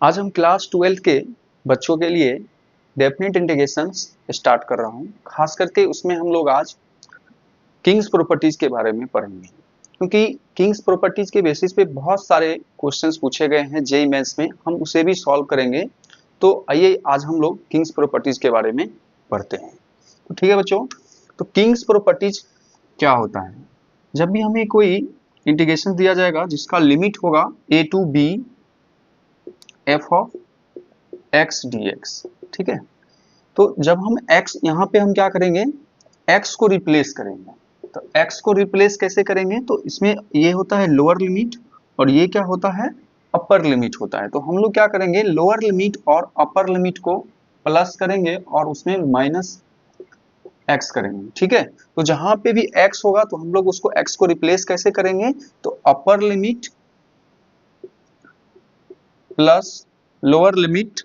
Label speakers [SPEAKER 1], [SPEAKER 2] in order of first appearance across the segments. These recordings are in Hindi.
[SPEAKER 1] आज हम क्लास 12 के बच्चों के लिए डेफिनेट इंटीग्रेशंस स्टार्ट कर रहा हूँ। खास करके उसमें हम लोग आज किंग्स प्रॉपर्टीज के बारे में पढ़ेंगे, क्योंकि किंग्स प्रॉपर्टीज के बेसिस पे बहुत सारे क्वेश्चंस पूछे गए हैं जेईई मेंस में, हम उसे भी सॉल्व करेंगे। तो आइए आज हम लोग किंग्स प्रॉपर्टीज के बारे में पढ़ते हैं। तो ठीक है बच्चों, तो किंग्स प्रॉपर्टीज क्या होता है? जब भी हमें कोई इंटीग्रेशन दिया जाएगा जिसका लिमिट होगा a to b f of x dx, ठीक है। तो जब हम x यहाँ पे हम क्या करेंगे, x को रिप्लेस करेंगे। तो x को रिप्लेस कैसे करेंगे? तो इसमें ये होता है लोअर लिमिट और ये क्या होता है, अपर लिमिट होता है। तो हम लोग क्या करेंगे, लोअर लिमिट और अपर लिमिट को प्लस करेंगे और उसमें माइनस x करेंगे, ठीक है। तो जहां पे भी x होगा तो हम लोग उसको x को रिप्लेस कैसे करेंगे, तो upper limit plus lower limit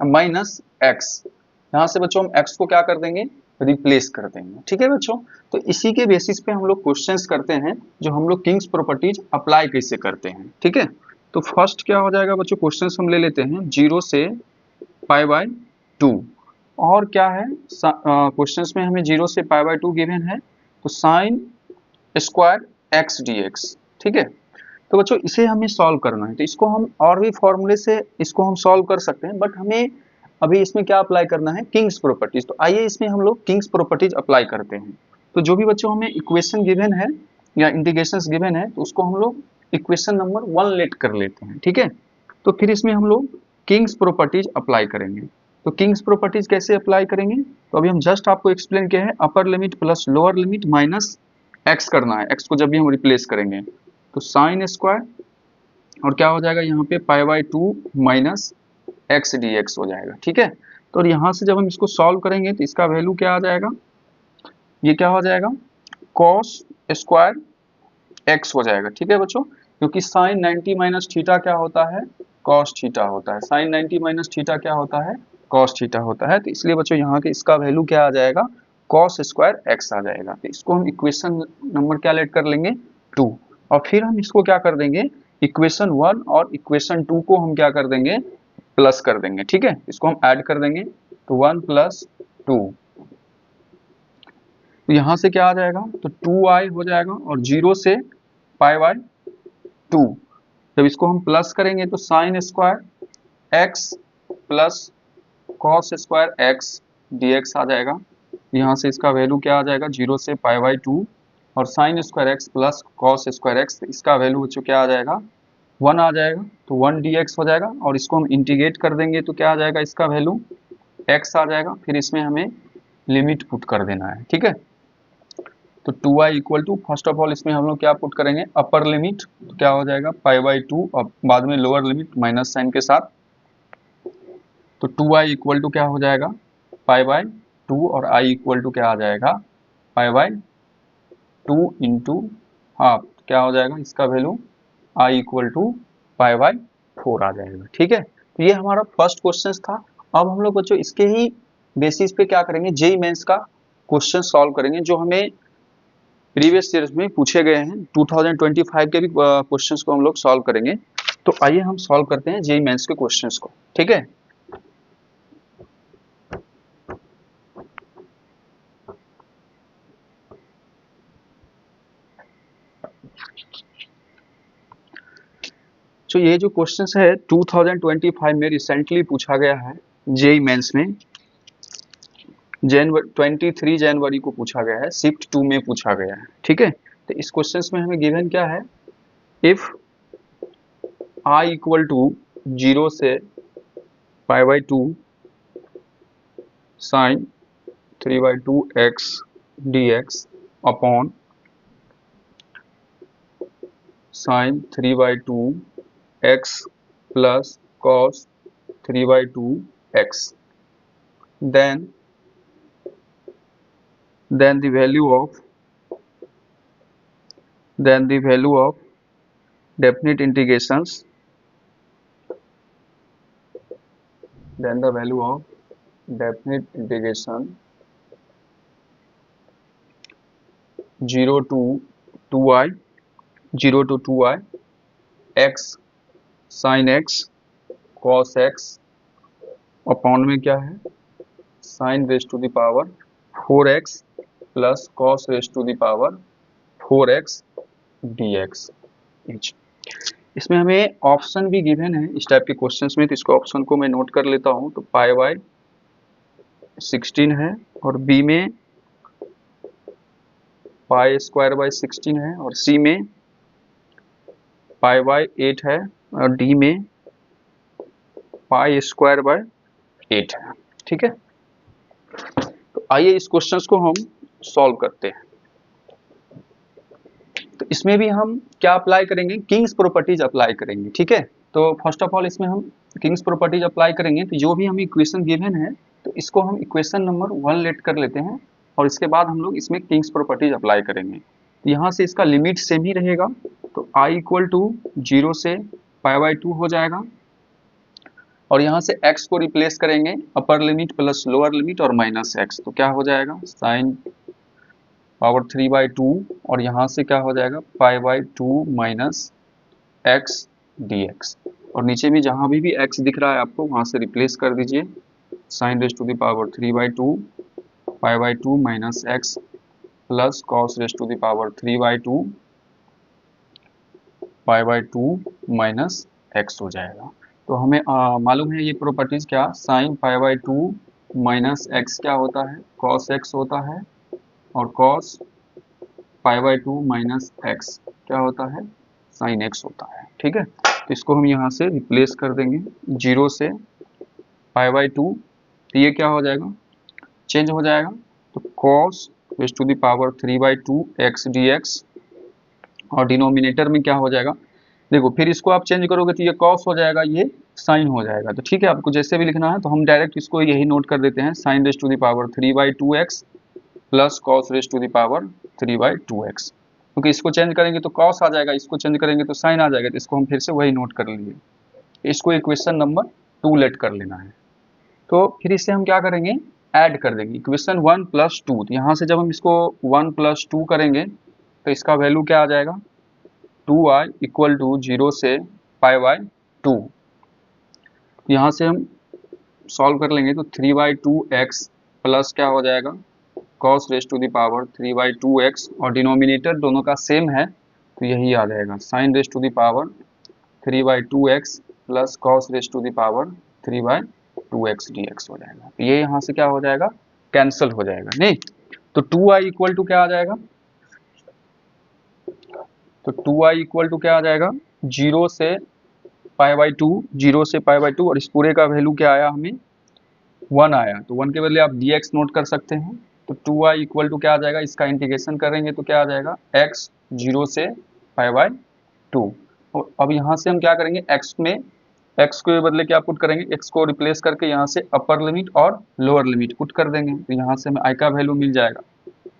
[SPEAKER 1] minus x। यहाँ से बच्चों हम x को क्या कर देंगे, रिप्लेस कर देंगे, ठीक है बच्चों। तो इसी के बेसिस पे हम लोग क्वेश्चंस करते हैं, जो हम लोग किंग्स प्रॉपर्टीज अप्लाई कैसे करते हैं, ठीक है। तो फर्स्ट क्या हो जाएगा बच्चों, क्वेश्चंस हम ले लेते हैं 0 से π/2। और क्या है, क्वेश्चंस में हमें 0 से π/2 गिवन है, तो साइन स्क्वायर x dx, ठीक है। तो बच्चों इसे हमें सॉल्व करना है, तो इसको हम और भी फॉर्मूले से इसको हम सॉल्व कर सकते हैं, बट हमें अभी इसमें क्या अप्लाई करना है, किंग्स प्रॉपर्टीज। तो आइए इसमें हम लोग किंग्स प्रॉपर्टीज अप्लाई करते हैं। तो जो भी बच्चों हमें इक्वेशन गिवन है या इंटीग्रेशंस गिवन है, तो उसको हम लोग इक्वेशन नंबर 1 लेट कर लेते हैं, ठीक है। तो फिर इसमें हम लोग किंग्स प्रॉपर्टीज अप्लाई करेंगे। तो किंग्स प्रॉपर्टीज कैसे अप्लाई करेंगे, तो अभी हम जस्ट आपको एक्सप्लेन किया है, upper limit plus lower limit minus x करना है। एक्स को जब भी हम रिप्लेस करेंगे तो साइन स्क्वायर और क्या हो जाएगा यहाँ पे π/2 माइनस एक्स डी एक्स हो जाएगा, ठीक है। तो यहाँ से जब हम इसको सॉल्व करेंगे तो इसका वैल्यू क्या आ जाएगा, ये क्या हो जाएगा, कॉस स्क्वायर एक्स हो जाएगा, ठीक है बच्चों। क्योंकि साइन 90 माइनस थीटा क्या होता है, कॉस थीटा होता है। साइन 90 माइनस थीटा क्या होता है, कॉस थीटा होता है। तो इसलिए बच्चों यहाँ के इसका वैल्यू क्या आ जाएगा, कॉस स्क्वायर एक्स आ जाएगा। तो इसको हम इक्वेशन नंबर क्या लेट कर लेंगे, 2। और फिर हम इसको क्या कर देंगे, इक्वेशन 1 और इक्वेशन 2 को हम क्या कर देंगे, प्लस कर देंगे, ठीक है। इसको हम ऐड कर देंगे, तो 1 + 2। तो यहाँ से क्या आ जाएगा, तो 2i हो जाएगा और 0 से π/2। जब इसको हम प्लस करेंगे तो sine square x plus cos square x dx आ जाएगा। यहाँ से इसका वैल्यू क्या आ जाएगा, 0 से π/2 और sine square x plus cos square x, इसका वैल्यू बच्चों क्या आ जाएगा, 1 आ जाएगा। तो 1 dx हो जाएगा और इसको हम इंटीग्रेट कर देंगे तो क्या आ जाएगा, इसका वैल्यू x आ जाएगा। फिर इसमें हमें लिमिट पुट कर देना है, ठीक है। तो 2i equal to, first of all इसमें हम लोग क्या पुट करेंगे, अपर लिमिट, तो क्या हो जाएगा π/2 और बाद में लोअर लिमिट माइनस साइन के साथ। तो 2i इक्वल टू क्या हो जाएगा, π/2 और i इक्वल टू क्या आ जाएगा, π/2 इंटू हाफ, क्या हो जाएगा इसका वैल्यू i इक्वल टू π/4 आ जाएगा, ठीक है। तो ये हमारा फर्स्ट क्वेश्चन था। अब हम लोग बच्चों इसके ही बेसिस पे क्या करेंगे, जेईई मेंस का क्वेश्चन सॉल्व करेंगे, जो हमें प्रीवियस ईयर्स में पूछे गए हैं। 2025 के भी क्वेश्चंस को हम लोग सॉल्व करेंगे। तो आइए हम सॉल्व करते हैं जेईई मेंस के क्वेश्चंस को, ठीक है। तो ये जो क्वेश्चंस है 2025 में रिसेंटली पूछा गया है जेईई मेंस में, 23 जनवरी को पूछा गया है, शिफ्ट 2 में पूछा गया है, ठीक है। तो इस क्वेश्चंस में हमें गिवन क्या है, इफ i इक्वल टू 0 से π/2 sine 3/2 x dx upon sine 3/2 x plus cos 3/2 x, then the value of definite integrations, then the value of definite integration 0 to 2i x sin x cos x upon में क्या है sine raise to the power 4x plus cos raise to the power 4x dx इच। इसमें हमें ऑप्शन भी गिवन है इस टाइप के क्वेश्चंस में, तो इसको ऑप्शन को मैं नोट कर लेता हूं। तो पाई बाय 16 है और बी में पाई स्क्वायर बाय 16 है और सी में पाई बाय 8 है और डी में पाई स्क्वायर बाय 8 है। ठीक है, तो आइए इस क्वेश्चंस को हम सॉल्व करते हैं। तो इसमें भी हम क्या अप्लाई करेंगे, किंग्स प्रॉपर्टीज अप्लाई करेंगे। ठीक है, तो फर्स्ट ऑफ ऑल इसमें हम किंग्स प्रॉपर्टीज अप्लाई करेंगे। तो जो भी हमें इक्वेशन गिवन है तो इसको हम इक्वेशन नंबर 1 लेट कर लेते हैं और इसके बाद हम लोग इसमें किंग्स प्रॉपर्टीज अप्लाई करेंगे। तो यहाँ से इसका लिमिट सेम ही रहेगा, तो i इक्वल टू 0 से पाई बाय 2 हो जाएगा और यहाँ से x को रिप्लेस करेंगे upper limit plus lower limit और माइनस x, तो क्या हो जाएगा साइन पावर 3/2 और यहाँ से क्या हो जाएगा पाई/2 माइनस x dx और नीचे में जहाँ भी x दिख रहा है आपको वहाँ से रिप्लेस कर दीजिए sine raise to the power 3/2 pi minus x plus cos raise to the power 3/2 pi minus x हो जाएगा। तो हमें मालूम है ये प्रॉपर्टीज क्या, साइन पाई/2 माइनस x क्या होता है कॉस x होता है और कॉस पाई/2 माइनस x क्या होता है साइन x होता है। ठीक है, तो इसको हम यहाँ से रिप्लेस कर देंगे 0 से पाई/2, तो ये क्या हो जाएगा चेंज हो जाएगा, तो cos raise to the power 3/2 x dx और डिनोमिनेटर में क्या हो जाएगा, देखो फिर इसको आप चेंज करोगे तो ये कॉस हो जाएगा ये साइन हो जाएगा। तो ठीक है, आपको जैसे भी लिखना है तो हम डायरेक्ट इसको यही नोट कर देते हैं sine raise to the power 3/2x plus cos raise to the power 3/2x, क्योंकि इसको चेंज करेंगे तो कॉस आ जाएगा, इसको चेंज करेंगे तो साइन आ जाएगा, तो इसको हम फिर से वही नोट कर लिए। इसको इक्वेशन नंबर 2 लेट कर लेना है। तो फिर इससे हम क्या करेंगे ऐड कर देंगे इक्वेशन 1 प्लस 2, तो यहाँ से जब हम इसको 1 प्लस 2 करेंगे तो इसका वैल्यू क्या आ जाएगा 2i इक्वल टू 0 से पाई/2। यहाँ से हम सॉल्व कर लेंगे तो 3/2x प्लस क्या हो जाएगा cos raise to the power 3/2x और डिनोमिनेटर दोनों का सेम है तो यही आ जाएगा sine raise to the power 3/2x plus cos raise to the power 3/2x dx हो जाएगा। तो ये यहाँ से क्या हो जाएगा कैंसिल हो जाएगा, नहीं तो 2i इक्वल टू क्या आ जाएगा, तो 2i इक्वल टू क्या आ जाएगा 0 से पाई/2, 0 से पाई/2 और इस पूरे का वैल्यू क्या आया हमें 1 आया, तो 1 के बदले आप dx नोट कर सकते हैं। तो 2i इक्वल टू क्या आ जाएगा, इसका इंटीग्रेशन करेंगे तो क्या आ जाएगा x 0 से पाई/2 और अब यहाँ से हम क्या करेंगे x में x के बदले क्या पुट करेंगे, x को रिप्लेस करके यहाँ से अपर लिमिट और लोअर लिमिट पुट कर देंगे, तो यहाँ से हमें i का वैल्यू मिल जाएगा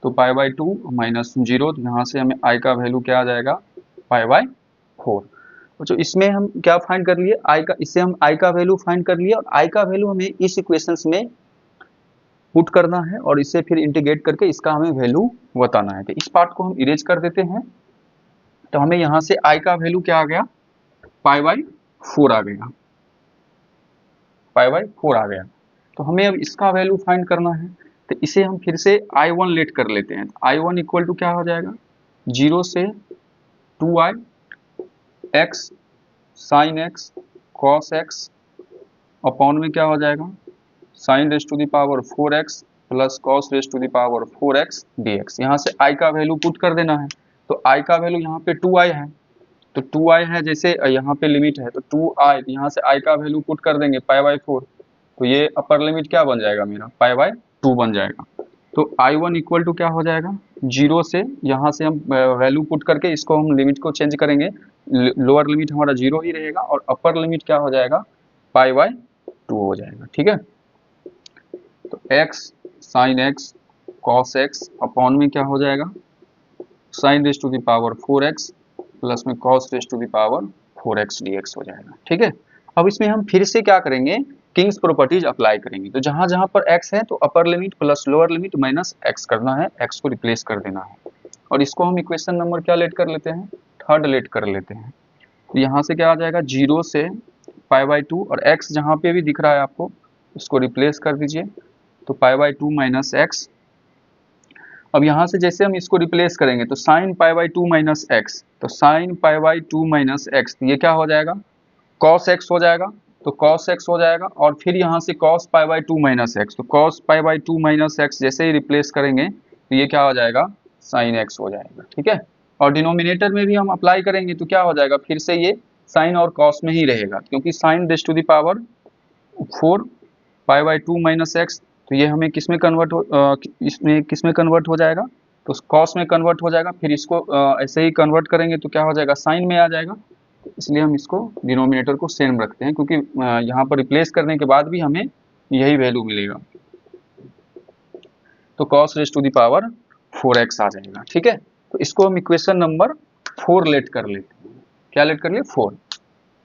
[SPEAKER 1] तो पाई/2 माइनस 0, तो यहाँ से हमें i का वैल्यू क्या आ जाएगा पाई/4। जो इसमें हम क्या फाइंड कर लिए i का, इससे हम i का वैल्यू फाइंड कर लिए और i का वैल्यू हमें इस इक्वेशंस में पुट करना है और इसे फिर इंटीग्रेट करके इसका हमें वैल्यू बताना है। तो इस पार्ट को हम इरेज कर देते हैं, तो हमें यहाँ से i का वैल्यू क्या आ गया पाई/4 आ गया, पाई/4 आ गया। तो हमें अब इसका वैल्यू फाइंड करना है, तो इसे हम फिर से i1 लेट कर लेते हैं। i1 इक्वल टू क्या हो जाएगा 0 से 2i x sign x cos x upon में क्या हो जाएगा sine raise to the power 4x plus cos raise to the power 4x dx। यहाँ से i का वैल्यू पुट कर देना है, तो i का वैल्यू यहाँ पे 2i है, तो 2i है जैसे यहाँ पे लिमिट है तो 2i, यहाँ से i का वैल्यू पुट कर देंगे पाई/4, तो ये अपर लिमिट क्या बन जाएगा मेरा पाई/2 बन जाएगा। तो i1 इक्वल टू क्या हो जाएगा 0 से, यहाँ से हम वैल्यू पुट करके इसको हम लिमिट को चेंज करेंगे, लोअर लिमिट हमारा 0 ही रहेगा और अपर लिमिट क्या हो जाएगा पाई/2 हो जाएगा। ठीक है, तो x sign x cos x upon में क्या हो जाएगा sine raise to the power 4x plus में cos raise to the power 4x dx हो जाएगा। ठीक है, अब इसमें हम फिर से क्या करेंगे किंग्स प्रॉपर्टीज अप्लाई करेंगे, तो जहां जहां पर x है तो upper limit plus lower limit minus x करना है, x को रिप्लेस कर देना है और इसको हम इक्वेशन नंबर क्या लेट कर लेते हैं थर्ड लेट कर लेते हैं। तो यहाँ से क्या आ जाएगा 0 से पाई बाई 2 और x जहाँ पे भी दिख रहा है आपको उसको रिप्लेस कर दीजिए, तो पाई बाई 2 माइनस एक्स। अब यहाँ से जैसे हम इसको रिप्लेस करेंगे तो sine pi by 2 minus x, तो sine pi by 2 minus x, ये क्या हो जाएगा, कॉस एक्स हो जाएगा, तो कॉस एक्स हो जाएगा। और फिर यहाँ से cos pi by 2 minus x, तो cos pi by 2 minus x जैसे ही रिप्लेस करेंगे तो ये क्या हो जाएगा, साइन एक्स हो जाएगा, ठीक है। और डिनोमिनेटर में भी हम अप्लाई करेंगे तो क्या हो जाएगा, फिर से ये साइन और कॉस में ही रहेगा, क्योंकि sine raise to the power 4 pi by 2 minus x, तो ये हमें किस में कन्वर्ट हो इसमें किस में कन्वर्ट हो जाएगा, तो कॉस में कन्वर्ट हो जाएगा। फिर इसको ऐसे ही कन्वर्ट करेंगे तो क्या हो जाएगा, साइन में आ जाएगा। इसलिए हम इसको डिनोमिनेटर को सेम रखते हैं, क्योंकि यहाँ पर रिप्लेस करने के बाद भी हमें यही वैल्यू मिलेगा। तो cos raise to the power 4x आ जाएगा, ठीक है। तो इसको हम इक्वेशन नंबर 4 लेट कर लेते हैं। क्या लेट कर लिए, 4।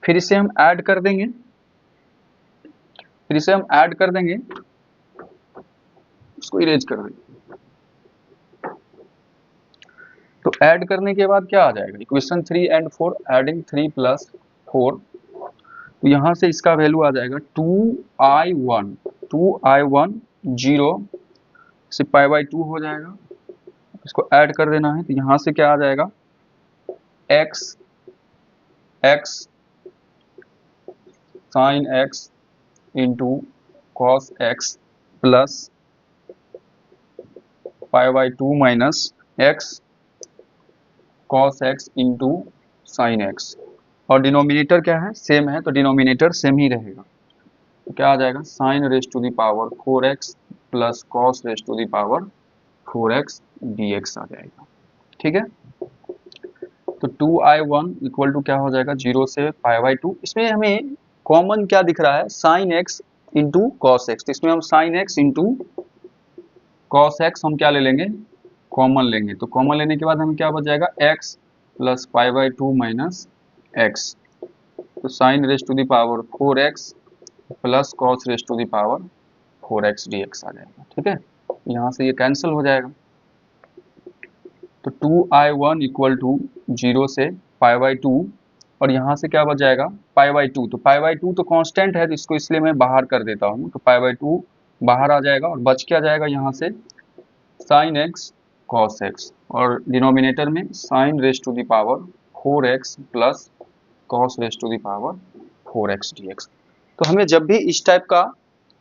[SPEAKER 1] फिर इसे हम ऐड कर देंगे, इसको इरेज कर देंगे। तो ऐड करने के बाद क्या आ जाएगा, इक्वेशन 3 एंड 4, एडिंग 3 प्लस 4, तो यहाँ से इसका वैल्यू आ जाएगा 2i1 0 से पाई बाई 2 हो जाएगा। इसको ऐड कर देना है, तो यहाँ से क्या आ जाएगा, x sign x into cos x plus pi by 2 minus x cos x into sine x। और डिनोमिनेटर क्या है, सेम है, तो डिनोमिनेटर सेम ही रहेगा। तो क्या आ जाएगा, sine raise to the power 4x plus cos raise to the power 4x dx आ जाएगा, ठीक है। तो 2i1 इक्वल टू क्या हो जाएगा, 0 से पाई बाई 2। इसमें हमें कॉमन क्या दिख रहा है, sine x into cos x, तो इसमें हम sine x into cos x हम क्या ले लेंगे, कॉमन लेंगे। तो कॉमन लेने के बाद हमें क्या बच जाएगा, x plus pi by 2 minus x, तो sine raise to the power 4x plus cos raise to the power 4x dx आ जाएगा, ठीक है। यहाँ से ये कैंसिल हो जाएगा। तो 2i1 इक्वल टू 0 से पाई बाई 2, और यहाँ से क्या बच जाएगा, पाई बाई 2, तो पाई बाई 2 तो कांस्टेंट है, तो इसको इसलिए मैं बाहर कर देता हूँ, तो पाई बाई 2 बाहर आ जाएगा और बच क्या जाएगा यहाँ से, साइन x कॉस x, और डिनोमिनेटर में sine raise to the power 4x plus cos raise to the power 4x dx। तो हमें जब भी इस टाइप का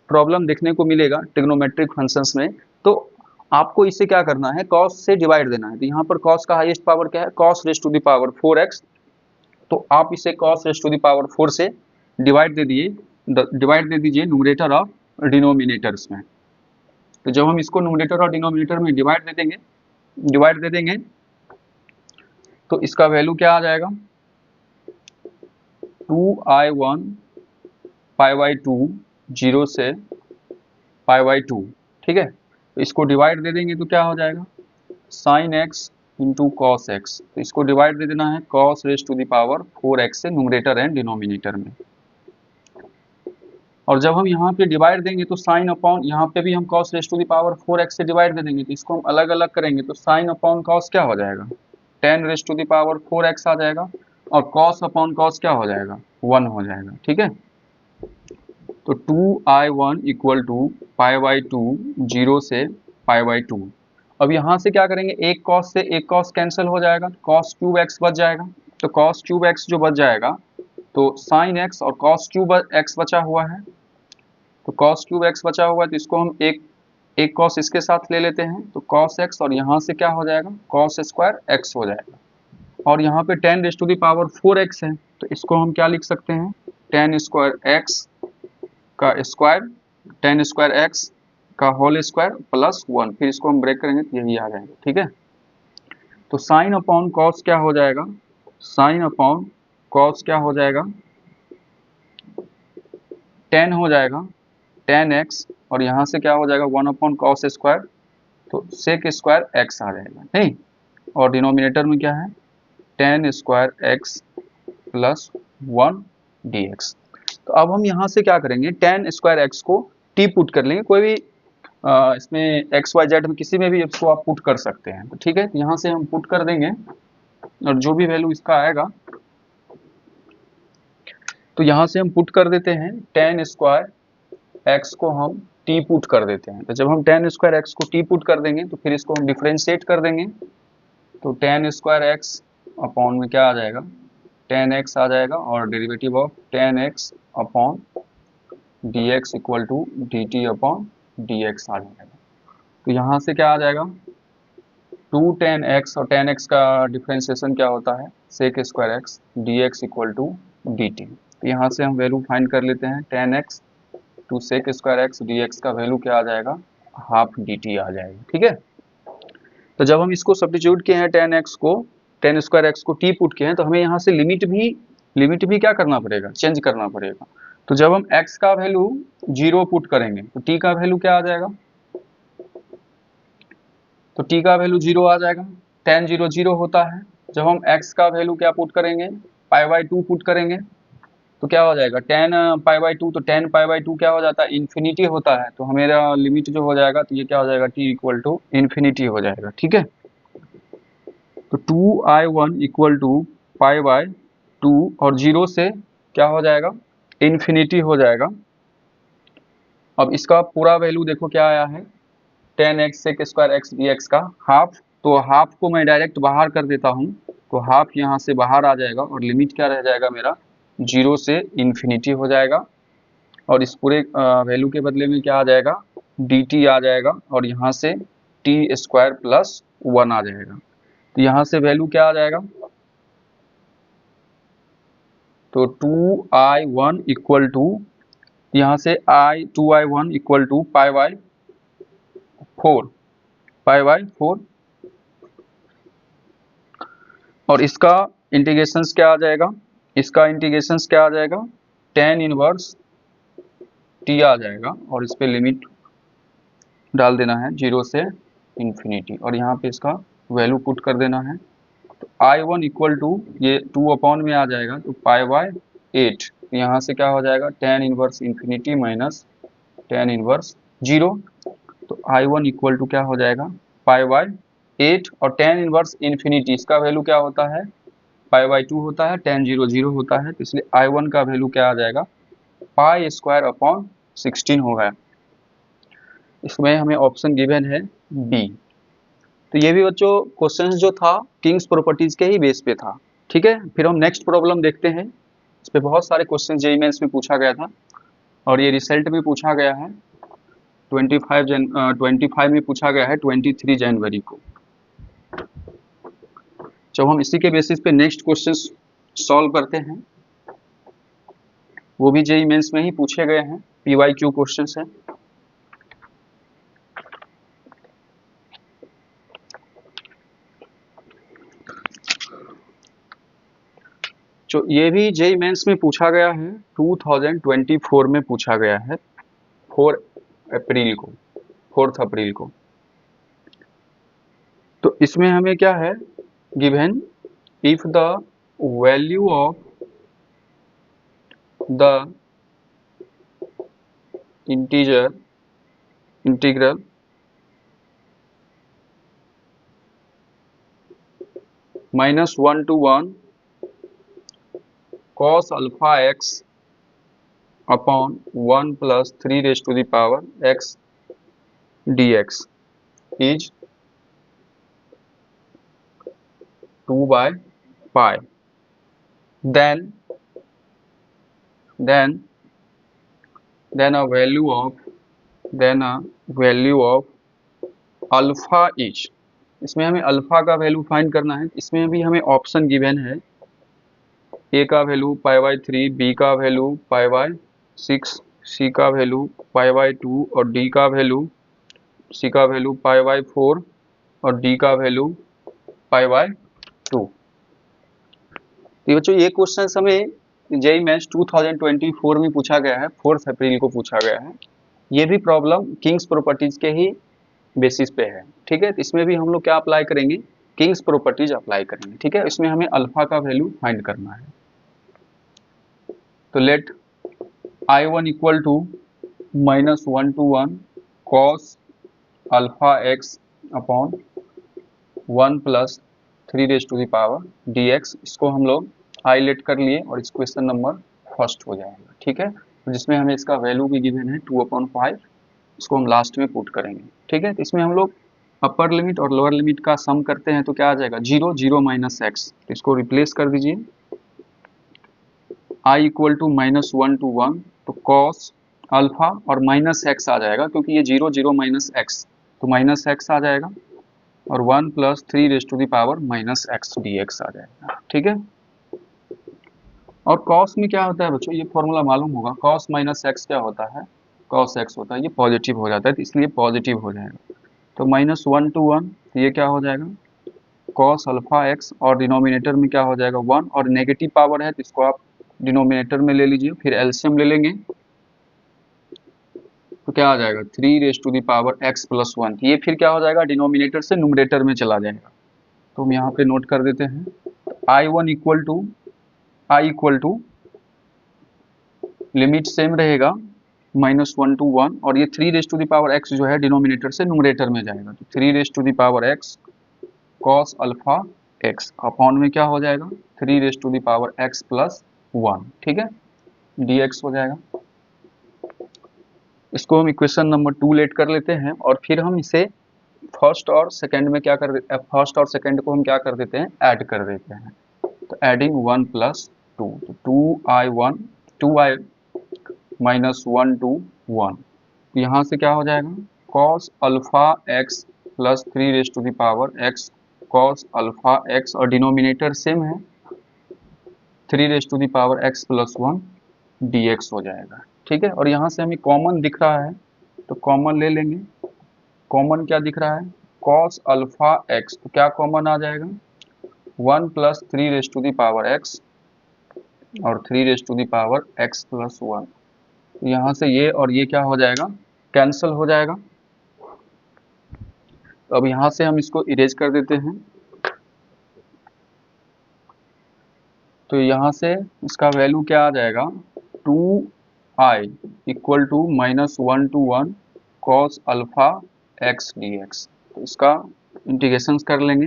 [SPEAKER 1] प्रॉब्लम देखने को मिलेगा ट्रिग्नोमेट्रिक फंक्शंस में, तो आपको इसे क्या करना है, cos से डिवाइड देना है। तो यहाँ पर cos का हाईएस्ट पावर क्या है, cos raise to the power 4x, तो आप इसे cos raise to the power 4 से डिवाइड दे दीजिए न्यूमरेटर और डिनोमिनेटर्स में। तो जब हम इसको न्यूमरेटर और डिनोमिनेटर में डिवाइड दे देंगे तो इसका वैल्यू क्या आ जाएगा, 2i1 पाई बाई 2 0 से पाई बाई 2, ठीक है। तो इसको डिवाइड दे देंगे तो क्या हो जाएगा, sine x into cos x, तो इसको डिवाइड दे देना है cos raise to the power 4x से न्यूमरेटर एंड डिनोमिनेटर में। और जब हम यहाँ पे डिवाइड देंगे तो साइन अपॉन, यहाँ पे भी हम cos raise to the power 4x से डिवाइड दे देंगे, तो इसको हम अलग अलग करेंगे तो साइन अपॉन कॉस क्या हो जाएगा, 10 raise to the power 4x आ जाएगा, और कॉस अपॉन कॉस क्या हो जाएगा, 1 हो जाएगा, ठीक है। तो 2i1 equal to pi by 2 0 से पाई बाई 2। अब यहाँ से क्या करेंगे, एक कॉस से एक कॉस कैंसिल हो जाएगा, कॉस क्यूब एक्स बच जाएगा। तो कॉस क्यूब एक्स जो बच जाएगा, तो साइन एक्स और कॉस क्यूब एक्स बचा हुआ है, तो कॉस क्यूब एक्स बचा हुआ है, तो इसको हम एक कॉस इसके साथ ले लेते हैं, तो कॉस एक्स, और यहाँ से क्या हो जाएगा, कॉस स्क्वायर एक्स हो जाएगा। और यहाँ पे 10 raise to the power 4x है, तो इसको हम क्या लिख सकते हैं, 10 स्क्वायर x का स्क्वायर, 10 स्क्वायर x का होल स्क्वायर प्लस 1, फिर इसको हम ब्रेक करेंगे तो यही आ जाएगा, ठीक है। तो साइन अपॉन कॉस क्या हो जाएगा, साइन अपॉन कॉस क्या हो जाएगा, 10 हो जाएगा 10x, और यहाँ से क्या हो जाएगा 1 अपॉन कॉस स्क्वायर, तो सेक स्क्वायर x आ जाएगा, नहीं। और डिनोमिनेटर में क्या है, 10 स्क्वायर x प्लस 1 dx। तो अब हम यहाँ से क्या करेंगे, 10 स्क्वायर x को t पुट कर लेंगे, कोई भी इसमें x y z में किसी में भी इसको आप पुट कर सकते हैं, तो ठीक है। तो यहाँ से हम पुट कर देंगे और जो भी वैल्यू इसका आएगा तो यहाँ से हम पुट कर देते हैं टेन स्क्वायर एक्स को हम टी पुट कर देते हैं। तो जब हम टेन स्क्वायर एक्स को टी पुट कर देंगे तो फिर इसको हम डिफ्रेंशिएट कर देंगे। तो टेन स्क्वायर एक्स अपॉन में क्या आ जाएगा, टेन एक्स आ जाएगा, और derivative of tan x upon d x equal to d t upon d x आ जाएगा। तो यहाँ से क्या आ जाएगा, टू टेन एक्स, और टेन एक्स का डिफ्रेंशिएशन क्या होता है, sec square x d x equal to d t. तो यहाँ से हम वैल्यू फाइंड कर लेते हैं, tan x to sec square x d x का वैल्यू क्या आ जाएगा, हाफ डी टी आ जाएगा। ठीक है, तो जब हम इसको सब्स्टिट्यूट किए हैं टेन एक्स को, टेन स्क्वायर एक्स को टी पुट किए हैं, तो हमें यहाँ से लिमिट भी क्या करना पड़ेगा, चेंज करना पड़ेगा। तो जब हम x का वैल्यू 0 पुट करेंगे तो t का वैल्यू क्या आ जाएगा, तो t का वैल्यू 0 आ जाएगा, tan 0 0 होता है। जब हम x का वैल्यू क्या पुट करेंगे, पाई बाई 2 पुट करेंगे तो क्या हो जाएगा, tan पाई बाई 2, तो tan पाई बाई 2 क्या हो जाता है, इन्फिनिटी होता है। तो हमारा लिमिट जो हो जाएगा तो ये क्या हो जाएगा, t इक्वल टू इन्फिनिटी हो जाएगा। ठीक है, तो 2i1 equal to pi by 2 और 0 से क्या हो जाएगा, इन्फिनिटी हो जाएगा। अब इसका पूरा वैल्यू देखो क्या आया है, tan x sec square x d x का हाफ। तो हाफ को मैं डायरेक्ट बाहर कर देता हूँ, तो हाफ यहाँ से बाहर आ जाएगा और लिमिट क्या रह जाएगा मेरा, 0 से इन्फिनिटी हो जाएगा। और इस पूरे वैल्यू के बदले में क्या आ जाएगा, डी टी आ जाएगा, और यहाँ से टी स्क्वायर प्लस 1 आ जाएगा। तो यहाँ से वैल्यू क्या आ जाएगा, तो 2i1 इक्वल टू, यहाँ से 2i1 equal to pi by 4, और इसका इंटीग्रेशंस क्या आ जाएगा, इसका इंटीग्रेशंस क्या आ जाएगा, tan इनवर्स t आ जाएगा, और इस पे लिमिट डाल देना है 0 से इन्फिनिटी, और यहाँ पे इसका वैल्यू पुट कर देना है। तो i1 इक्वल टू, ये 2 अपॉन में आ जाएगा तो पाई बाई 8, यहाँ से क्या हो जाएगा, tan inverse infinity minus tan inverse 0। तो i1 इक्वल टू क्या हो जाएगा, पाई बाई 8, और tan इनवर्स इन्फिनिटी इसका वैल्यू क्या होता है, पाई बाई 2 होता है, tan 0 0 होता है, तो इसलिए i1 का वैल्यू क्या आ जाएगा, पाई स्क्वायर अपॉन 16 होगा। इसमें हमें ऑप्शन गिवन है बी। तो ये भी बच्चों क्वेश्चन जो था किंग्स प्रॉपर्टीज के ही बेस पे था। ठीक है, फिर हम नेक्स्ट प्रॉब्लम देखते हैं। इस पे बहुत सारे क्वेश्चन जेईई मेंस में पूछा गया था, और ये रिजल्ट में पूछा गया है 25 में पूछा गया है 23 जनवरी को। जब हम इसी के बेसिस पे नेक्स्ट क्वेश्चन सॉल्व करते हैं, वो भी जेईई मेंस में ही पूछे गए हैं, PYQ क्वेश्चंस हैं। जो ये भी जेईई मेंस में पूछा गया है 2024 में पूछा गया है, 4 अप्रैल को। तो इसमें हमें क्या है given, if the value of the integral -1 to 1 cos alpha x upon 1 plus 3 raised to the power x dx is 2 by pi, then a value of alpha is, इसमें हमें अल्फा का वैल्यू फाइंड करना है। इसमें भी हमें ऑप्शन गिवन है, ए का वैल्यू पाई बाई 3, बी का वैल्यू पाई बाई 6, सी का वैल्यू पाई बाई 2, और डी का वैल्यू, सी का वैल्यू पाई बाई 4, और डी का वैल्यू पाई बाई 2। तो बच्चों ये क्वेश्चन हमें जेईई मेंस 2024 में पूछा गया है, 4 अप्रैल को पूछा गया है। ये भी प्रॉब्लम किंग्स प्रॉपर्टीज के ही बेसिस पे है। ठीक है, तो इसमें भी हम लोग क्या अप्लाई करेंगे, किंग्स प्रॉपर्टीज अप्लाई करेंगे। ठीक है, इसमें हमें अल्फा का वैल्यू फाइंड करना है। तो let i1 equal to -1 to 1 cos alpha x upon 1 plus 3 raised to the power dx, इसको हम लोग हाईलाइट कर लिए और इस क्वेश्चन नंबर फर्स्ट हो जाएगा, ठीक है। तो जिसमें हमें इसका वैल्यू भी गिवन है 2/5, इसको हम लास्ट में पुट करेंगे, ठीक है। तो इसमें हम लोग अपर लिमिट और लोअर लिमिट का सम करते हैं तो क्या आ जाएगा 0 0 माइनस एक्स, तो इसको रिप्लेस कर दीजिए i इक्वल टू -1 to 1, तो कॉस अल्फा और माइनस एक्स आ जाएगा क्योंकि ये 0 0 माइनस एक्स, तो माइनस एक्स आ जाएगा और 1 + 3 raise to the power -x dx आ जाएगा, ठीक है। और कॉस में क्या होता है बच्चों, ये फॉर्मूला मालूम होगा, कॉस माइनस एक्स क्या होता है, कॉस एक्स होता है, ये पॉजिटिव हो जाता है तो इसलिए पॉजिटिव हो जाएगा। तो -1 to 1, तो ये क्या हो जाएगा कॉस अल्फा एक्स, और डिनोमिनेटर में क्या हो जाएगा 1, और नेगेटिव पावर है तो इसको आप डिनोमिनेटर में ले लीजिए, फिर एलसीएम ले लेंगे तो क्या आ जाएगा 3 raise to the power x + 1, ये फिर क्या हो जाएगा डिनोमिनेटर से न्यूमरेटर में चला जाएगा। तो हम यहाँ पे नोट कर देते हैं I1 equal to limit same रहेगा -1 to 1, और ये 3 raise to the power x जो है डिनोमिनेटर से न्यूमरेटर में जाएगा, तो 3 raise to the power x cos alpha x upon में क्या हो जाएगा 3 raise to the power x + 1, ठीक है, dx हो जाएगा। इसको हम इक्वेशन नंबर 2 लेट कर लेते हैं, और फिर हम इसे फर्स्ट और सेकंड में क्या कर फर्स्ट और सेकंड को हम क्या कर देते हैं ऐड कर देते हैं, तो एडिंग 1 + 2, तो 2i -1 to 1, तो यहाँ से क्या हो जाएगा cos alpha x + 3 raise to the power x cos alpha x, और डिनोमिनेटर सेम है 3 raise to the power x + 1 dx हो जाएगा, ठीक है। और यहाँ से हमें कॉमन दिख रहा है तो कॉमन ले लेंगे, कॉमन क्या दिख रहा है cos अल्फा x, तो क्या कॉमन आ जाएगा 1 + 3 raise to the power x और 3 raise to the power x + 1, तो यहाँ से ये और ये क्या हो जाएगा कैंसिल हो जाएगा। तो अब यहाँ से हम इसको इरेज कर देते हैं, तो यहाँ से इसका वैल्यू क्या आ जाएगा 2i equal to -1 to 1 cos alpha x dx, तो इसका इंटीग्रेशन कर लेंगे,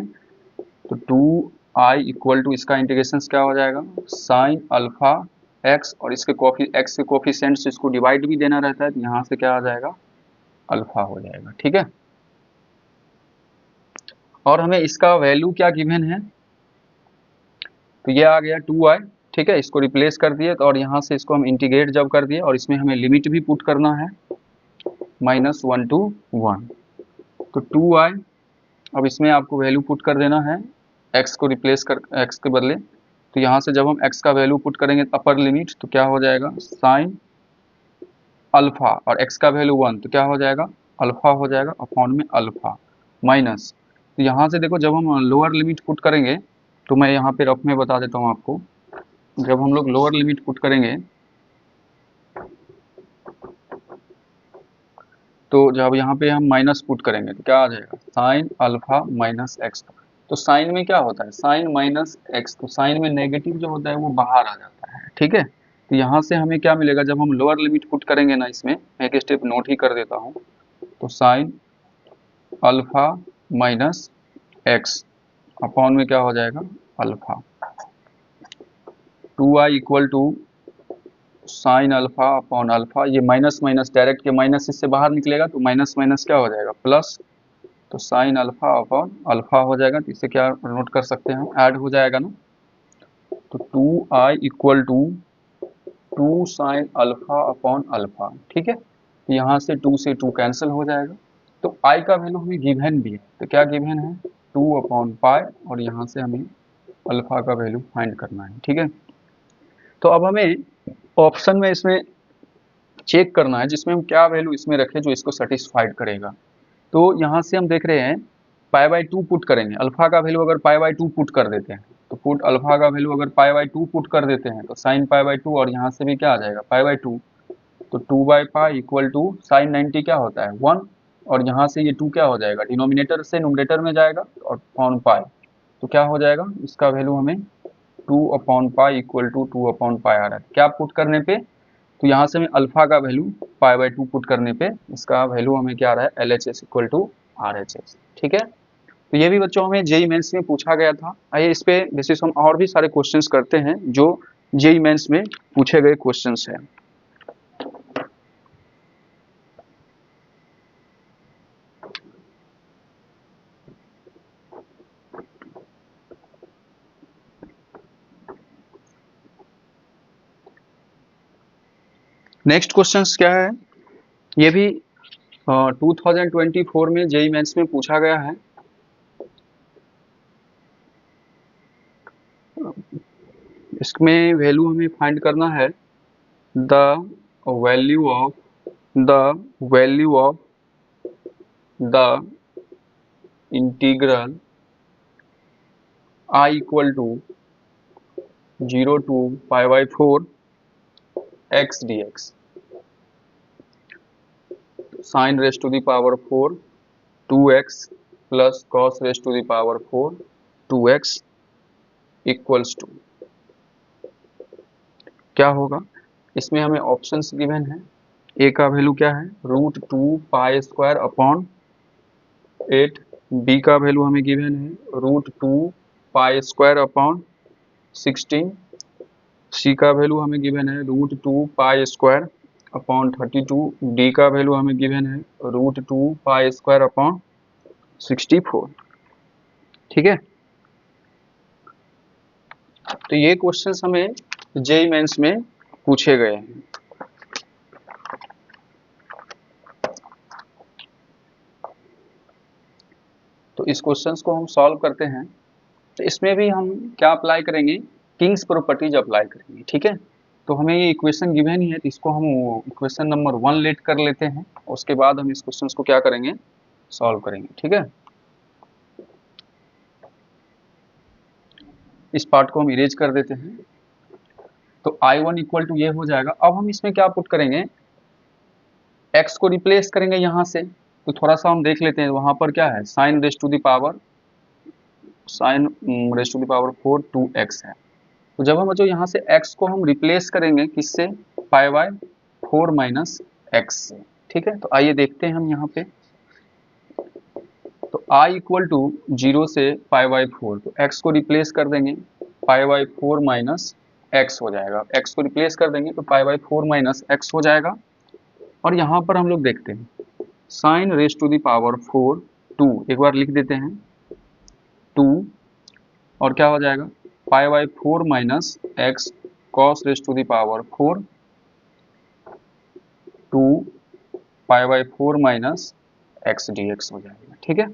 [SPEAKER 1] तो 2i इक्वल टू इसका इंटीग्रेशन क्या हो जाएगा साइन अल्फा x, और इसके x के कोफिशिएंट से इसको डिवाइड भी देना रहता है, तो यहाँ से क्या आ जाएगा अल्फा हो जाएगा, ठीक है। और हमें इसका वैल्यू क्या गिवन है, तो ये आ गया 2i, ठीक है, इसको रिप्लेस कर दिए, तो और यहाँ से इसको हम इंटीग्रेट जब कर दिए और इसमें हमें लिमिट भी पुट करना है -1 to 1, तो 2i, अब इसमें आपको वैल्यू पुट कर देना है x को रिप्लेस कर x के बदले, तो यहाँ से जब हम x का वैल्यू पुट करेंगे अपर लिमिट तो क्या हो जाएगा साइन अल्फा, और x का वैल्यू 1 तो क्या हो जाएगा अल्फा हो जाएगा अपॉन में अल्फा माइनस, तो यहाँ से देखो जब हम लोअर लिमिट पुट करेंगे तो मैं यहाँ पे रफ में बता देता हूँ आपको, जब हम लोग लोअर लिमिट पुट करेंगे तो जब यहाँ पे हम माइनस पुट करेंगे तो क्या आ जाएगा साइन अल्फा माइनस एक्स, तो साइन में क्या होता है साइन माइनस एक्स, तो साइन में नेगेटिव जो होता है वो बाहर आ जाता है, ठीक है। तो यहाँ से हमें क्या मिलेगा जब हम लोअर लिमिट पुट करेंगे ना, इसमें मैं एक स्टेप नोट ही कर देता हूँ, तो sine alpha minus x upon में क्या हो जाएगा alpha, 2i equal to sine alpha upon alpha, ये माइनस माइनस डायरेक्ट के माइनस इससे बाहर निकलेगा तो माइनस माइनस क्या हो जाएगा प्लस, तो साइन अल्फा अपॉन अल्फा हो जाएगा, तो इससे क्या नोट कर सकते हैं हम ऐड हो जाएगा ना, तो 2i equal to 2 sine alpha upon alpha, ठीक है। तो यहाँ से 2 से 2 कैंसिल हो जाएगा, तो i का वैल्यू हमें गिवन भी है, तो क्या गिवन है 2/पाई, और यहाँ से हमें अल्फा का वैल्यू फाइंड करना है, ठीक है। तो अब हमें ऑप्शन में इसमें चेक करना है जिसमें हम क्या वैल्यू इसमें रखें जो इसको सेटिस्फाइड करेगा, तो यहाँ से हम देख रहे हैं π/2 पुट करेंगे, अल्फा का वैल्यू अगर π/2 पुट कर देते हैं तो पुट अल्फा का वैल्यू अगर π/2 पुट कर देते हैं तो साइन π/2, और यहाँ से भी क्या आ जाएगा π/2, तो 2/π इक्वल टू साइन 90 क्या होता है 1, और यहाँ से ये 2 क्या हो जाएगा डिनोमिनेटर से न्यूमरेटर में जाएगा और अपॉन पाई, तो क्या हो जाएगा इसका वैल्यू हमें 2/पाई इक्वल टू 2/पाई आ रहा है, क्या पुट करने पे, तो यहाँ से हमें अल्फा का वैल्यू π/2 पुट करने पे इसका वैल्यू हमें क्या आ रहा है LHS इक्वल टू RHS, ठीक है। तो ये भी बच्चों हमें जेईई मेंस में पूछा गया था। आइए इस पे बेसिस हम और भी सारे क्वेश्चंस करते हैं जो जेईई मेंस में पूछे गए क्वेश्चंस है। नेक्स्ट क्वेश्चंस क्या है, ये भी 2024 में जेईई मेंस में पूछा गया है। इसमें वैल्यू हमें फाइंड करना है, the value of the integral I equal to 0 to π/4 x dx sin raised to the power 4 2x plus cos raised to the power 4 2x equals to क्या होगा। इसमें हमें ऑप्शंस गिवन है। ए का वैल्यू क्या है, √2π² अपॉन 8। बी का वैल्यू हमें गिवन है √2π² अपॉन 16। सी का वैल्यू हमें गिवन है √2π² अपॉन 32। डी का वैल्यू हमें गिवन है √2π² अपॉन 64। ठीक है, तो ये क्वेश्चंस हमें जेईई मेंस में पूछे गए हैं। तो इस क्वेश्चंस को हम सॉल्व करते हैं। तो इसमें भी हम क्या अप्लाई करेंगे, किंग्स प्रॉपर्टीज अप्लाई करेंगे। ठीक है, तो हमें ये इक्वेशन गिवन ही है, तो इसको हम इक्वेशन नंबर 1 लेट कर लेते हैं, उसके बाद हम इस क्वेश्चंस को क्या करेंगे, सॉल्व करेंगे। ठीक है, इस पार्ट को हम इरेज कर देते हैं। तो I1 इक्वल टू ये हो जाएगा। अब हम इसमें क्या पुट करेंगे, x को रिप्लेस करेंगे यहाँ से। तो थोड़ा सा हम देख लेते हैं, वहां पर क्या है, sine raise to the power 4 2x है। तो जब हम जो यहाँ से x को हम रिप्लेस करेंगे किससे, π/4 माइनस x से। ठीक है, तो आइए देखते हैं हम यहाँ पे। तो I इक्वल टू 0 से π/4, तो x को रिप्लेस कर देंगे, π/4 माइनस x हो जाएगा। x को रिप्लेस कर देंगे तो π/4 माइनस x हो जाएगा। और यहाँ पर हम लोग देखते हैं sine raise to the power 4 2, एक बार लिख देते हैं 2, और क्या हो जाएगा π/4 minus x cos raise to the power 4 2 π/4 minus x dx हो जाएगा। ठीक है,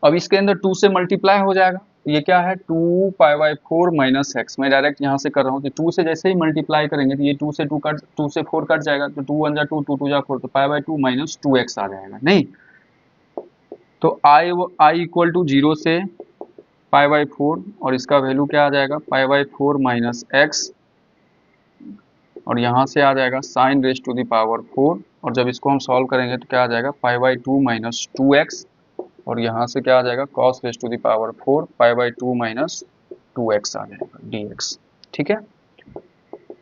[SPEAKER 1] अब इसके अंदर 2 से मल्टीप्लाई हो जाएगा। ये क्या है, 2 π/4 माइनस x, मैं डायरेक्ट यहाँ से कर रहा हूँ। तो 2 से जैसे ही मल्टीप्लाई करेंगे तो ये 2 से 4 कट जाएगा, तो 2 1 जा 2 2 2 जा 4, तो π/2 माइनस 2x आ जाएगा। नहीं, तो I इक्वल टू 0 से π/4, और इसका वैल्यू क्या आ जाएगा, π/4 माइनस x, और यहाँ से आ जाएगा sine raise to the power 4, और जब इसको हम सॉल्व करेंगे तो क्या आ जाएगा, π/2 माइनस 2x, और यहाँ से क्या आ जाएगा, cos raise to the power 4 π/2 minus 2x आ जाएगा dx। ठीक है,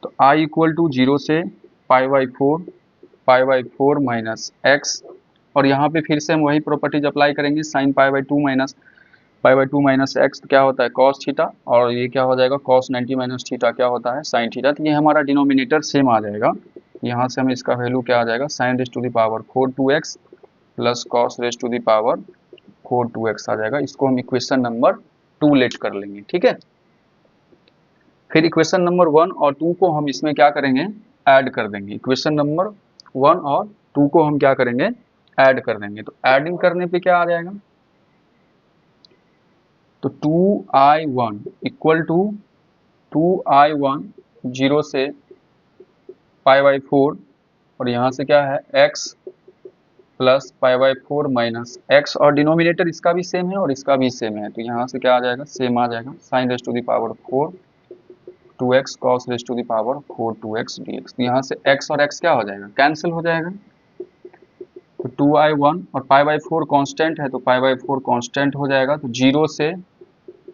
[SPEAKER 1] तो I इक्वल टू 0 से π/4 माइनस x, और यहाँ पे फिर से हम वही प्रॉपर्टीज अप्लाई करेंगे, साइन π/2 माइनस x, तो क्या होता है cos थीटा, और ये क्या हो जाएगा cos 90 माइनस थीटा, क्या होता है साइन थीटा। तो ये हमारा डिनोमिनेटर सेम आ जाएगा। यहाँ से हमें इसका वैल्यू क्या आ जाएगा, sine raise to the power 4 2x plus cos raise to the power 4 2x आ जाएगा। इसको हम इक्वेशन नंबर 2 लेट कर लेंगे। ठीक है, फिर इक्वेशन नंबर 1 और 2 को हम इसमें क्या करेंगे, ऐड कर देंगे। इक्वेशन नंबर 1 और 2 को हम क्या करेंगे, ऐड कर देंगे। तो एडिंग करने पे क्या आ जाएगा, तो 2I1 इक्वल टू 2I1 0 से π/4, और यहाँ से क्या है x प्लस π/4 माइनस x, और डिनोमिनेटर इसका भी सेम है और इसका भी सेम है, तो यहाँ से क्या आ जाएगा, सेम आ जाएगा, sine raise to the power 4 2x cos raise to the power 4 2x dx। तो यहाँ से x और x क्या हो जाएगा, कैंसिल हो जाएगा। तो 2I1 और π/4 कांस्टेंट है, तो π/4 कांस्टेंट हो जाएगा, तो 0 से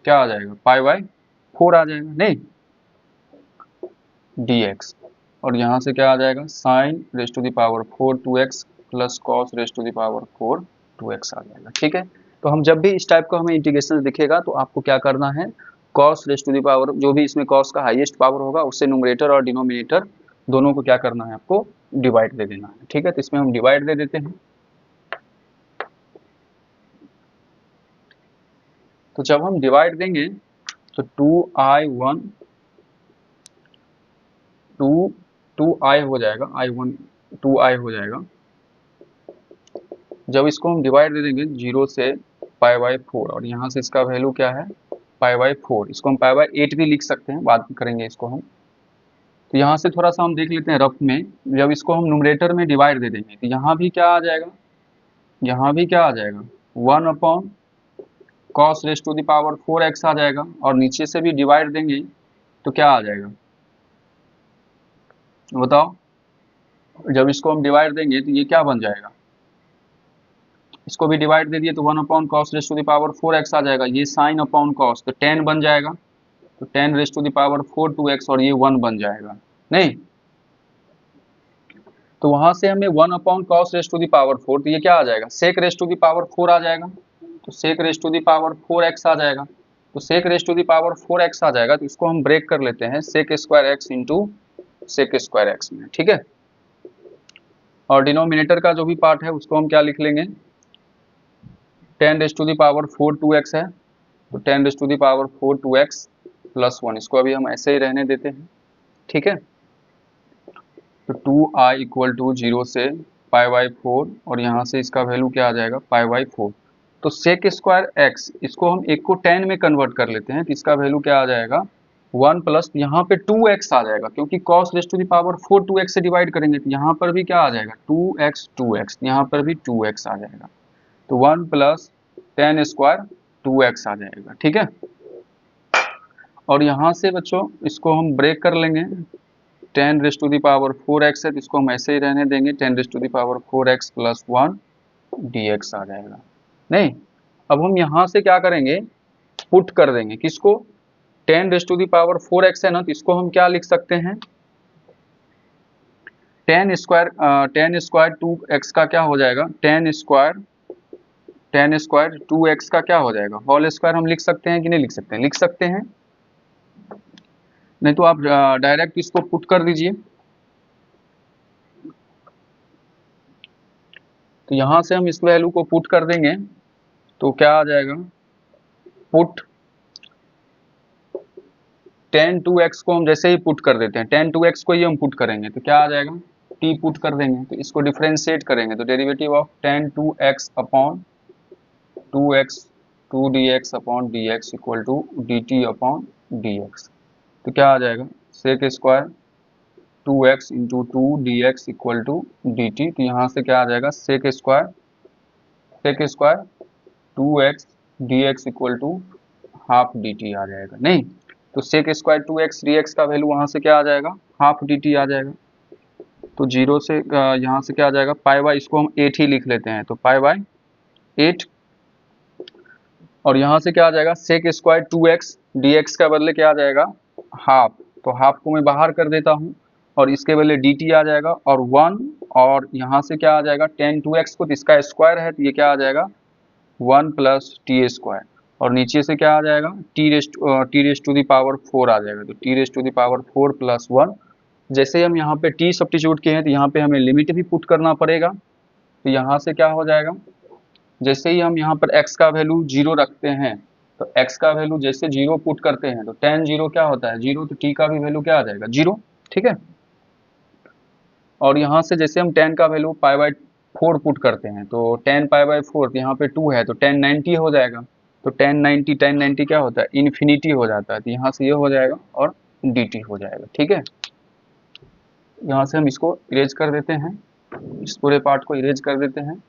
[SPEAKER 1] क्या आ जाएगा, π/4 आ जाएगा, नहीं dx, और यहाँ से क्या आ जाएगा, sine raise to the power 4 2x plus cos raise to the power 4 2x आ जाएगा। ठीक है, तो हम जब भी इस टाइप का हमें इंटीग्रेशन दिखेगा तो आपको क्या करना है, cos raised to the power, जो भी इसमें कॉस का हाईएस्ट पावर होगा उससे न्यूमरेटर और डिनोमिनेटर दोनों को क्या करना है, आपको डिवाइड दे देना है। ठीक है, तो इसमें हम डिवाइड दे देते हैं। तो जब हम डिवाइड देंगे तो 2i1 2i हो जाएगा, i1 2i हो जाएगा। जब इसको हम डिवाइड दे देंगे 0 से π/4 और यहाँ से इसका वैल्यू क्या है π/4, इसको हम π/8 भी लिख सकते हैं, बात करेंगे इसको हम। तो यहाँ से थोड़ा सा हम देख लेते हैं रफ में, जब इसको हम न्यूमरेटर में डिवाइड दे देंगे तो यहाँ भी क्या आ जाएगा, यहाँ भी क्या आ जाएगा 1 cos raised to the power 4x आ जाएगा, और नीचे से भी डिवाइड देंगे तो क्या आ जाएगा बताओ। जब इसको हम डिवाइड देंगे तो ये क्या बन जाएगा, इसको भी डिवाइड दे दिए तो 1 cos raised to the power 4x आ जाएगा, ये sin अपॉन cos तो 10 बन जाएगा, तो 10 raised to the power 4 2x और ये 1 बन जाएगा नहीं। तो वहां से हमें 1 cos raised to the power 4, तो ये क्या आ जाएगा sec raised to the power 4 आ जाएगा, तो sec raised to the power 4x आ जाएगा, तो sec raised to the power 4x आ जाएगा। तो इसको हम ब्रेक कर लेते हैं sec square x into sec square x में, ठीक है। और डिनोमिनेटर का जो भी पार्ट है उसको हम क्या लिख लेंगे, 10 raised to the power 4 2x है, तो 10 raised to the power 4 2x plus 1, इसको अभी हम ऐसे ही रहने देते हैं, ठीक है। तो 2i इक्वल टू 0 से π/4 और यहाँ से इसका वैल्यू क्या आ जाएगा π/4। तो sec स्क्वायर x, इसको हम एक को 10 में कन्वर्ट कर लेते हैं, तो इसका वैल्यू क्या आ जाएगा 1 प्लस यहाँ पे 2x आ जाएगा, क्योंकि cos raised to the power 4 2x से डिवाइड करेंगे तो यहाँ पर भी क्या आ जाएगा 2x, यहाँ पर भी 2x आ जाएगा, तो 1 प्लस 10 स्क्वायर 2x आ जाएगा, ठीक है। और यहाँ से बच्चों इसको हम ब्रेक कर लेंगे, 10 raised to the power 4x है तो इसको हम ऐसे ही रहने देंगे, 10 raised to the power 4x plus 1 dx आ जाएगा नहीं। अब हम यहाँ से क्या करेंगे, पुट कर देंगे किसको, 10 raised to the power 4x है ना, तो इसको हम क्या लिख सकते हैं 10 स्क्वायर 2x का क्या हो जाएगा 10 स्क्वायर 2x का क्या हो जाएगा होल स्क्वायर, हम लिख सकते हैं कि नहीं लिख सकते हैं, लिख सकते हैं। नहीं तो आप डायरेक्ट इसको पुट कर दीजिए, तो यहां से हम इस वैल्यू को पुट कर देंगे तो क्या आ जाएगा, पुट 10 2x को हम जैसे ही पुट कर देते हैं, 10 2x को ही हम पुट करेंगे तो क्या आ जाएगा t पुट कर देंगे, तो इसको डिफरेंशिएट करेंगे तो derivative of 10 2x upon 2x 2 dx upon dx equal to dt upon dx, तो क्या आ जाएगा sec square 2x into 2 dx equal to dt, तो यहाँ से क्या आ जाएगा sec square 2x dx equal to half dt आ जाएगा नहीं। तो sec स्क्वायर 2x dx का वैल्यू वहाँ से क्या आ जाएगा हाफ dt आ जाएगा, तो 0 से यहाँ से क्या आ जाएगा π/, इसको हम 8 ही लिख लेते हैं, तो π/8 और यहाँ से क्या आ जाएगा sec स्क्वायर 2x dx का बदले क्या आ जाएगा हाफ, तो हाफ को मैं बाहर कर देता हूँ और इसके बदले dt आ जाएगा और 1, और यहाँ से क्या आ जाएगा 10 2x को, तो इसका स्क्वायर है तो ये क्या आ जाएगा 1 प्लस टी स्क्वायर, और नीचे से क्या आ जाएगा T raised to the power 4 आ जाएगा, तो T raised to the power 4 plus 1। जैसे ही हम यहाँ पे t सब्स्टिट्यूट किए हैं तो यहाँ पे हमें लिमिट भी पुट करना पड़ेगा, तो यहाँ से क्या हो जाएगा, जैसे ही हम यहाँ पर x का वैल्यू 0 रखते हैं तो x का वैल्यू जैसे 0 पुट करते हैं तो tan 0 क्या होता है 0, तो t का भी वैल्यू क्या आ जाएगा 0, ठीक है। और यहाँ से जैसे हम tan का वैल्यू π/4 पुट करते हैं तो tan π/4 यहाँ पे 2 है तो tan 90 हो जाएगा, तो tan 90 क्या होता है इन्फिनिटी हो जाता है, तो यहाँ से ये हो जाएगा और dt हो जाएगा, ठीक है। यहाँ से हम इसको इरेज कर देते हैं, इस पूरे पार्ट को इरेज कर देते हैं।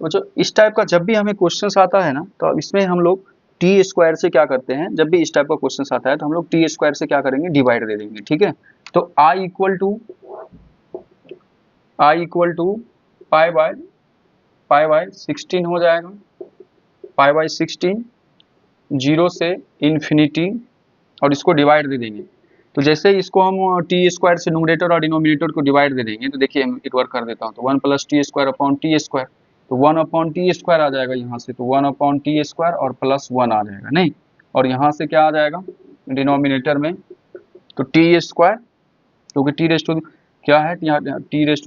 [SPEAKER 1] तो जो इस टाइप का जब भी हमें क्वेश्चंस आता है ना, तो अब इसमें हम लोग टी स्क्वायर से क्या करते हैं, जब भी इस टाइप का क्वेश्चंस आता है तो हम लोग टी स्क्वायर से क्या करेंगे डिवाइड दे देंगे, ठीक है। तो i इक्वल टू π/16 हो जाएगा, π/16 0 से इन्फिनिटी और इसको डिवाइड दे देंगे, तो जैसे इसको हम टी स्क्वायर से न्यूमरेटर और डिनोमिनेटर को डिवाइड दे देंगे तो देखिए मैं एक बार कर देता हूँ, तो 1 plus T square upon T square, तो 1/t² आ जाएगा यहाँ से, तो 1/t² और +1 आ जाएगा नहीं, और यहाँ से क्या आ जाएगा डिनोमिनेटर में, तो t², क्योंकि t रेज़ टू क्या है यहाँ t⁴ +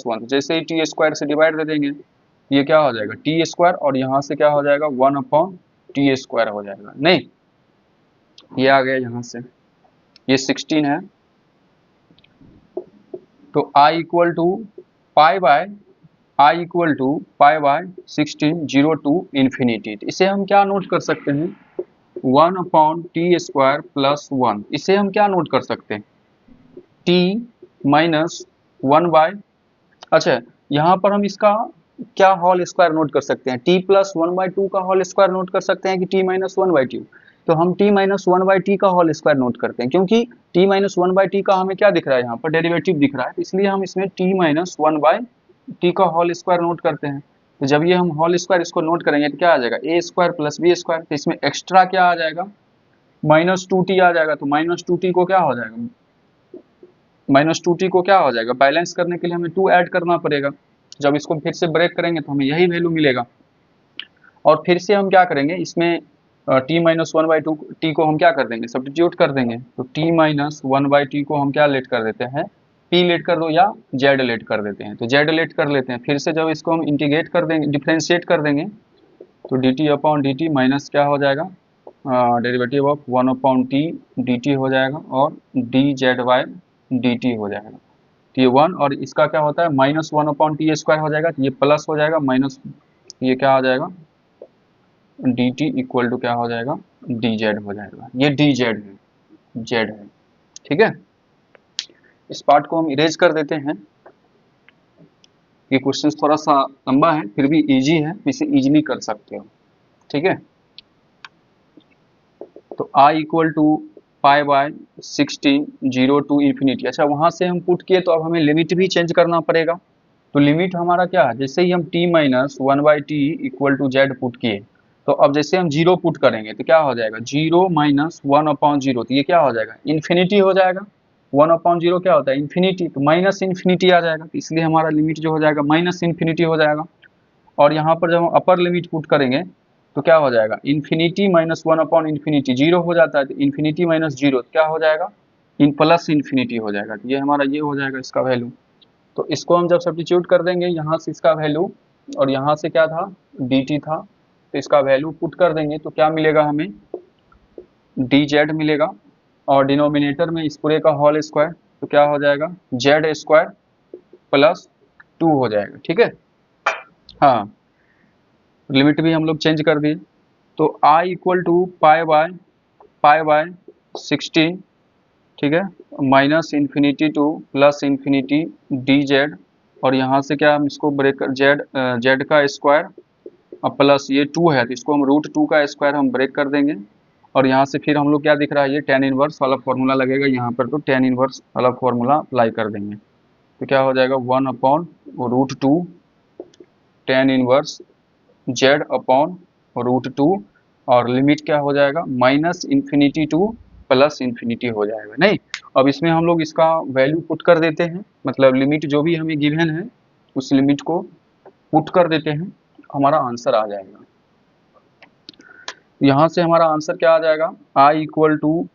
[SPEAKER 1] 1, जैसे ही t² से डिवाइड कर देंगे ये क्या हो जाएगा t² और यहाँ से क्या हो जाएगा 1/t² हो जाएगा नहीं, ये आ गया यहाँ से, ये 16 है। तो I equal to pi by 16 0 to infinity, इसे हम क्या नोट कर सकते हैं 1/t² + 1, इसे हम क्या नोट कर सकते हैं t माइनस 1/, अच्छा यहाँ पर हम इसका क्या होल स्क्वायर नोट कर सकते हैं, t + 1/2 का होल स्क्वायर नोट कर सकते हैं कि t - 1/2, तो हम t - 1/t का होल स्क्वायर नोट करते हैं, क्योंकि t - 1/t का हमें क्या दिख रहा है यहाँ पर डेरिवेटिव दिख रहा है, इसलिए हम इसमें t - 1/t का होल स्क्वायर नोट करते हैं। तो जब ये हम होल स्क्वायर इसको नोट करेंगे तो क्या आ जाएगा a² + b², तो इसमें एक्स्ट्रा क्या आ जाएगा -2t आ जाएगा, तो -2t को क्या हो जाएगा -2t को क्या हो जाएगा, बैलेंस करने के लिए हमें 2 ऐड करना पड़ेगा, जब इसको फिर से ब्रेक करेंगे तो हमें यही वैल्यू मिलेगा, और फिर से हम क्या करेंगे इसमें t - 1/2t को हम क्या कर देंगे सब्स्टिट्यूट कर देंगे, तो t - 1/t को हम क्या लेट कर देते हैं p लेट कर दो या z लेट कर देते हैं, तो z लेट कर लेते हैं, फिर से जब इसको हम इंटीग्रेट कर देंगे डिफ्रेंशिएट कर देंगे तो dt/dt माइनस क्या हो जाएगा डेरिवेटिव ऑफ 1/t dt हो जाएगा और dz/dt हो जाएगा, तो ये 1 और इसका क्या होता है -1/t² हो जाएगा, तो ये प्लस हो जाएगा माइनस, ये क्या हो जाएगा dt इक्वल टू क्या हो जाएगा dz हो जाएगा, ये dz है z है, ठीक है। इस पार्ट को हम इरेज कर देते हैं, ये क्वेश्चन थोड़ा सा लंबा है फिर भी इजी है, इसे इजीली कर सकते हो, ठीक है। तो I equal to pi by 16 0 to infinity, अच्छा वहां से हम पुट किए तो अब हमें लिमिट भी चेंज करना पड़ेगा, तो लिमिट हमारा क्या है जैसे ही हम t - 1/t equal to z put किए, तो अब जैसे हम 0 पुट करेंगे तो क्या हो जाएगा 0 - 1/0, तो ये क्या हो जाएगा इन्फिनिटी हो जाएगा, 1/0 क्या होता है इन्फिनिटी, तो माइनस इन्फिनिटी आ जाएगा, तो इसलिए हमारा लिमिट जो हो जाएगा -इन्फिनिटी हो जाएगा, और यहाँ पर जब हम अपर लिमिट पुट करेंगे तो क्या हो जाएगा इन्फिनिटी माइनस 1/∞ 0 हो जाता है, तो इन्फिनिटी माइनस 0 क्या हो जाएगा इन प्लस इन्फिनिटी हो जाएगा, तो ये हमारा ये हो जाएगा इसका वैल्यू, तो इसको हम जब सब्स्टिट्यूट कर देंगे यहाँ से इसका वैल्यू, और यहाँ से क्या था dt था, तो इसका वैल्यू पुट कर देंगे तो क्या मिलेगा हमें dz मिलेगा, और डिनोमिनेटर में इस पूरे का होल स्क्वायर, तो क्या हो जाएगा z² + 2 हो जाएगा, ठीक है। हाँ लिमिट भी हम लोग चेंज कर दिए, तो I equal to pi by 16, ठीक है, -इन्फिनिटी टू +इन्फिनिटी dz, और यहाँ से क्या हम इसको ब्रेक कर z का स्क्वायर अब प्लस ये 2 है तो इसको हम √2 का स्क्वायर हम ब्रेक कर देंगे, और यहाँ से फिर हम लोग क्या दिख रहा है ये tan इनवर्स वाला फॉर्मूला लगेगा यहाँ पर, तो tan इनवर्स वाला फॉर्मूला अप्लाई कर देंगे, तो क्या हो जाएगा 1/√2 tan इनवर्स z/√2, और लिमिट क्या हो जाएगा -इन्फिनिटी टू +इन्फिनिटी हो जाएगा नहीं, अब इसमें हम लोग इसका वैल्यू पुट कर देते हैं, मतलब लिमिट जो भी हमें गिवन है उस लिमिट को पुट कर देते हैं, हमारा आंसर आ जाएगा, यहाँ से हमारा आंसर क्या आ जाएगा I इक्वल टू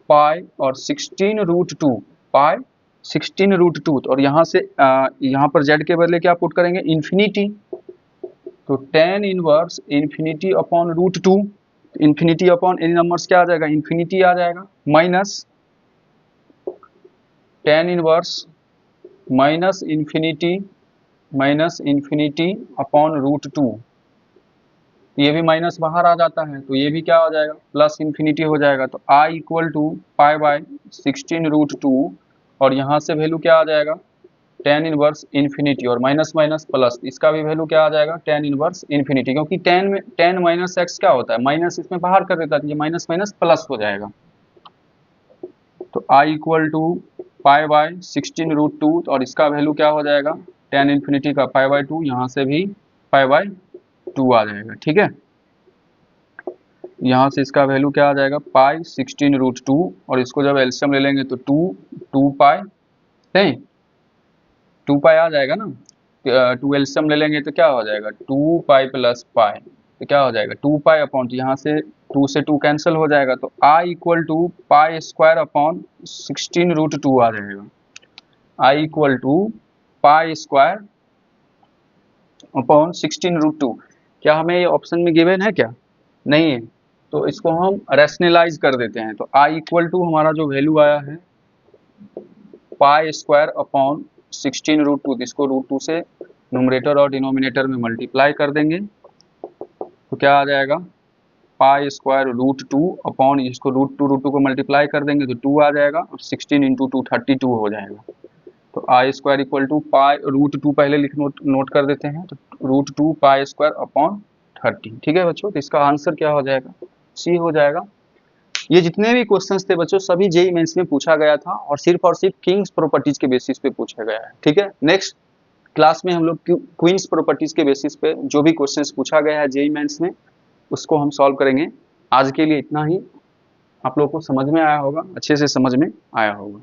[SPEAKER 1] पाई और 16√2 पाई 16√2, और यहाँ से यहाँ पर z के बदले क्या पुट करेंगे इन्फिनिटी, तो tan inverse infinity upon √2, infinity upon any numbers क्या आ जाएगा इन्फिनिटी आ जाएगा, minus tan inverse infinity upon √2, ये भी माइनस बाहर आ जाता है तो ये भी क्या हो जाएगा प्लस इन्फिनिटी हो जाएगा, तो I equal to pi by 16√2, और यहाँ से वैल्यू क्या आ जाएगा tan इनवर्स इन्फिनिटी, और माइनस माइनस प्लस, इसका भी वैल्यू क्या आ जाएगा tan इनवर्स इन्फिनिटी, क्योंकि tan माइनस एक्स क्या होता है माइनस इसमें बाहर कर देता है, तो ये माइनस माइनस प्लस हो जाएगा, तो I equal to pi by 16√2, और इसका वैल्यू क्या हो जाएगा tan इन्फिनिटी का पाई बाय 2, यहाँ से भी पाई बाय 2 आ जाएगा, ठीक है। यहाँ से इसका वैल्यू क्या आ जाएगा पाई 16√2, और इसको जब एलसीएम ले लेंगे तो 2 पाई नहीं 2 पाई आ जाएगा ना, टू एलसीएम ले लेंगे तो क्या हो जाएगा 2 पाई प्लस पाई, तो क्या हो जाएगा 2 पाई अपॉन, यहाँ से 2 से 2 कैंसिल हो जाएगा, तो I equal to pi square upon 16√2 आ जाएगा। I equal to pi square upon 16√2। क्या हमें ये ऑप्शन में गिवन है क्या? नहीं है, तो इसको हम रैशनलाइज कर देते हैं। तो आई इक्वल टू हमारा जो वैल्यू आया है पाई स्क्वायर अपॉन 16√2, इसको √2 से न्यूमरेटर और डिनोमिनेटर में मल्टीप्लाई कर देंगे तो क्या आ जाएगा पाई स्क्वायर √2 अपॉन, इसको √2 को मल्टीप्लाई कर देंगे तो 2 आ जाएगा और 16 इंटू 2 32 हो जाएगा। तो आई स्क्वायर इक्वल टू पाई √2 पहले नोट कर देते हैं, तो √2 पाई स्क्वायर अपॉन 30। ठीक है बच्चों, तो इसका आंसर क्या हो जाएगा? सी हो जाएगा। ये जितने भी क्वेश्चंस थे बच्चों सभी जेईई मेंस में पूछा गया था और सिर्फ किंग्स प्रॉपर्टीज के बेसिस पे पूछा गया है। ठीक है, नेक्स्ट क्लास में हम लोग क्वींस प्रॉपर्टीज के बेसिस पे जो भी क्वेश्चंस पूछा गया है जेईई मेंस में उसको हम सॉल्व करेंगे। आज के लिए इतना ही। आप लोगों को समझ में आया होगा, अच्छे से समझ में आया होगा।